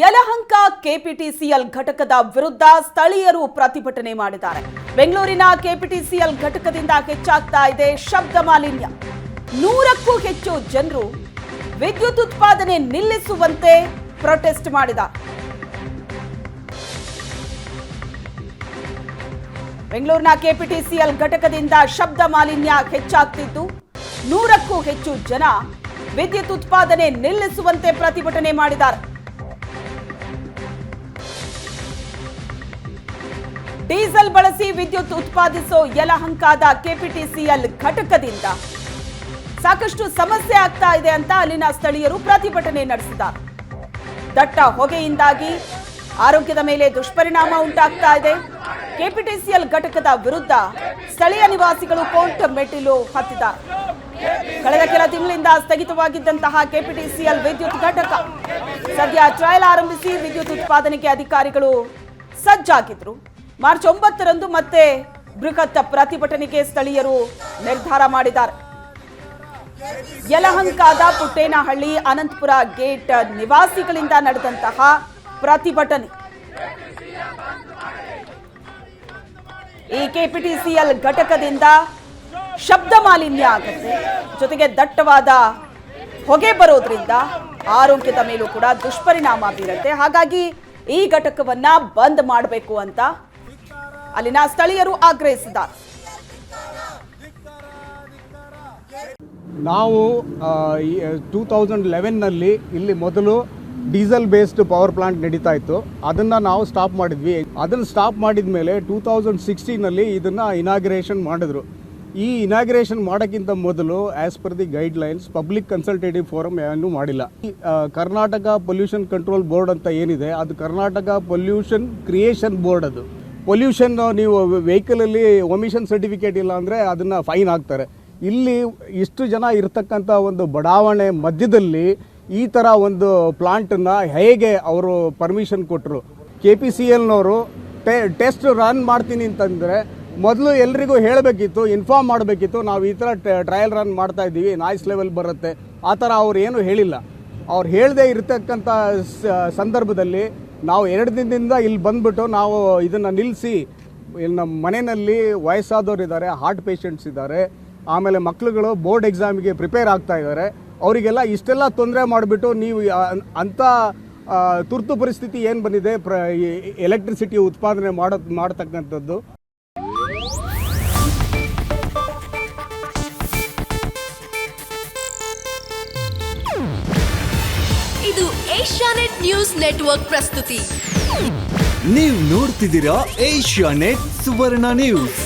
Yelahanka KPTCL ಘಟಕದ ವಿರುದ್ಧ ಸ್ಥಳೀಯರು ಪ್ರತಿಭಟನೆ ಮಾಡಿದ್ದಾರೆ. ಬೆಂಗಳೂರಿನ ಕೆಪಿಟಿಸಿಎಲ್ ಘಟಕದಿಂದ ಹೆಚ್ಚಾಗ್ತಾ ಇದೆ ಶಬ್ದ ಮಾಲಿನ್ಯ. 100ಕ್ಕೂ ಹೆಚ್ಚು ಜನರು ವಿದ್ಯುತ್ ಉತ್ಪಾದನೆ ನಿಲ್ಲಿಸುವಂತೆ ಪ್ರೊಟೆಸ್ಟ್ ಮಾಡಿದ್ದಾರೆ. ಬೆಂಗಳೂರಿನ ಕೆಪಿಟಿಸಿಎಲ್ ಘಟಕದಿಂದ ಶಬ್ದ ಮಾಲಿನ್ಯ ಹೆಚ್ಚಾಗ್ತಿದ್ದು 100ಕ್ಕೂ ಹೆಚ್ಚು ಜನ ವಿದ್ಯುತ್ ಉತ್ಪಾದನೆ ನಿಲ್ಲಿಸುವಂತೆ ಪ್ರತಿಭಟನೆ ಮಾಡಿದ್ದಾರೆ. ಡೀಸೆಲ್ ಬಳಸಿ ವಿದ್ಯುತ್ ಉತ್ಪಾದಿಸೋ ಯಲಹಂಕದ ಕೆಪಿಟಿಸಿಎಲ್ ಘಟಕದಿಂದ ಸಾಕಷ್ಟು ಸಮಸ್ಯೆ ಆಗ್ತಾ ಇದೆ ಅಂತ ಅಲ್ಲಿನ ಸ್ಥಳೀಯರು ಪ್ರತಿಭಟನೆ ನಡೆಸಿದ್ದಾರೆ. ದಟ್ಟ ಹೊಗೆಯಿಂದಾಗಿ ಆರೋಗ್ಯದ ಮೇಲೆ ದುಷ್ಪರಿಣಾಮ ಉಂಟಾಗ್ತಾ ಇದೆ. ಕೆಪಿಟಿಸಿಎಲ್ ಘಟಕದ ವಿರುದ್ಧ ಸ್ಥಳೀಯ ನಿವಾಸಿಗಳು ಕೋರ್ಟ್ ಮೆಟ್ಟಿಲು ಹತ್ತಿದ್ದಾರೆ. ಕಳೆದ ಕೆಲ ತಿಂಗಳಿಂದ ಸ್ಥಗಿತವಾಗಿದ್ದಂತಹ ಕೆಪಿಟಿಸಿಎಲ್ ವಿದ್ಯುತ್ ಘಟಕ ಸದ್ಯ ಟ್ರಯಲ್ ಆರಂಭಿಸಿ ವಿದ್ಯುತ್ ಉತ್ಪಾದನೆಗೆ ಅಧಿಕಾರಿಗಳು ಸಜ್ಜಾಗಿದ್ರು. ಮಾರ್ಚ್ 9ರಂದು ಮತ್ತೆ ಬೃಹತ್ ಪ್ರತಿಭಟನೆಗೆ ಸ್ಥಳೀಯರು ನಿರ್ಧಾರ ಮಾಡಿದ್ದಾರೆ. ಯಲಹಂಕದ ಪುಟ್ಟೇನಹಳ್ಳಿ ಅನಂತಪುರ ಗೇಟ್ ನಿವಾಸಿಗಳಿಂದ ನಡೆದಂತಹ ಪ್ರತಿಭಟನೆ. ಈ ಕೆಪಿಟಿಸಿಎಲ್ ಘಟಕದಿಂದ ಶಬ್ದ ಮಾಲಿನ್ಯ ಆಗುತ್ತೆ, ಜೊತೆಗೆ ದಟ್ಟವಾದ ಹೊಗೆ ಬರೋದ್ರಿಂದ ಆರೋಗ್ಯದ ಮೇಲೂ ಕೂಡ ದುಷ್ಪರಿಣಾಮ ಬೀರುತ್ತೆ. ಹಾಗಾಗಿ ಈ ಘಟಕವನ್ನ ಬಂದ್ ಮಾಡಬೇಕು ಅಂತ ಅಲ್ಲಿನ ಸ್ಥಳೀಯರು ಆಗ್ರಹಿಸಿದ್ದಾರೆ. ನಾವು 2011ನಲ್ಲಿ ಇಲ್ಲಿ ಮೊದಲು ಡೀಸೆಲ್ ಬೇಸ್ಡ್ ಪವರ್ ಪ್ಲಾಂಟ್ ನಡೀತಾ ಇತ್ತು. ಅದನ್ನು ನಾವು ಸ್ಟಾಪ್ ಮಾಡಿದ್ವಿ. ಅದನ್ನು ಸ್ಟಾಪ್ ಮಾಡಿದ ಮೇಲೆ 2016ನಲ್ಲಿ ಇದನ್ನು ಇನಾಗ್ರೇಷನ್ ಮಾಡಿದ್ರು. ಈ ಇನಾಗ್ರೇಷನ್ ಮಾಡೋಕ್ಕಿಂತ ಮೊದಲು as per the guidelines public consultative forum ಏನೂ ಮಾಡಿಲ್ಲ. ಕರ್ನಾಟಕ ಪೊಲ್ಯೂಷನ್ ಕಂಟ್ರೋಲ್ ಬೋರ್ಡ್ ಅಂತ ಏನಿದೆ, ಅದು ಕರ್ನಾಟಕ ಪೊಲ್ಯೂಷನ್ ಕ್ರಿಯೇಷನ್ ಬೋರ್ಡ್. ಅದು ಪೊಲ್ಯೂಷನ್, ನೀವು ವೆಹಿಕಲಲ್ಲಿ ಒಮಿಷನ್ ಸರ್ಟಿಫಿಕೇಟ್ ಇಲ್ಲ ಅಂದರೆ ಅದನ್ನು ಫೈನ್ ಹಾಕ್ತಾರೆ. ಇಲ್ಲಿ ಇಷ್ಟು ಜನ ಇರತಕ್ಕಂಥ ಒಂದು ಬಡಾವಣೆ ಮಧ್ಯದಲ್ಲಿ ಈ ಥರ ಒಂದು ಪ್ಲಾಂಟನ್ನು ಹೇಗೆ ಅವರು ಪರ್ಮಿಷನ್ ಕೊಟ್ಟರು? KPCLನವರು ಟೆಸ್ಟ್ ರನ್ ಮಾಡ್ತೀನಿ ಅಂತಂದರೆ ಮೊದಲು ಎಲ್ರಿಗೂ ಹೇಳಬೇಕಿತ್ತು, ಇನ್ಫಾರ್ಮ್ ಮಾಡಬೇಕಿತ್ತು, ನಾವು ಈ ಥರ ಟ್ರಯಲ್ ರನ್ ಮಾಡ್ತಾ ಇದ್ದೀವಿ, ನಾಯ್ಸ್ ಲೆವೆಲ್ ಬರುತ್ತೆ. ಆ ಥರ ಅವ್ರು ಏನೂ ಹೇಳಿಲ್ಲ. ಅವ್ರು ಹೇಳದೇ ಇರತಕ್ಕಂಥ ಸಂದರ್ಭದಲ್ಲಿ ನಾವು 2 ದಿನದಿಂದ ಇಲ್ಲಿ ಬಂದ್ಬಿಟ್ಟು ನಾವು ಇದನ್ನು ನಿಲ್ಲಿಸಿ, ಇಲ್ಲಿ ನಮ್ಮ ಮನೆಯಲ್ಲಿ ವಯಸ್ಸಾದವ್ರು ಇದ್ದಾರೆ, ಹಾರ್ಟ್ ಪೇಷಂಟ್ಸ್ ಇದ್ದಾರೆ, ಆಮೇಲೆ ಮಕ್ಕಳುಗಳು ಬೋರ್ಡ್ ಎಕ್ಸಾಮಿಗೆ ಪ್ರಿಪೇರ್ ಆಗ್ತಾ ಇದ್ದಾರೆ, ಅವರಿಗೆಲ್ಲ ಇಷ್ಟೆಲ್ಲ ತೊಂದರೆ ಮಾಡಿಬಿಟ್ಟು ನೀವು ಅಂಥ ತುರ್ತು ಪರಿಸ್ಥಿತಿ ಏನು ಬಂದಿದೆ ಎಲೆಕ್ಟ್ರಿಸಿಟಿ ಉತ್ಪಾದನೆ ಮಾಡತಕ್ಕಂಥದ್ದು. ಇದು ಏಷ್ಯಾನೆಟ್ ನ್ಯೂಸ್ ನೆಟ್ವರ್ಕ್ ಪ್ರಸ್ತುತಿ. ನೀವು ನೋಡ್ತಿದ್ದೀರಾ ಏಷ್ಯಾನೆಟ್ ಸುವರ್ಣ ನ್ಯೂಸ್.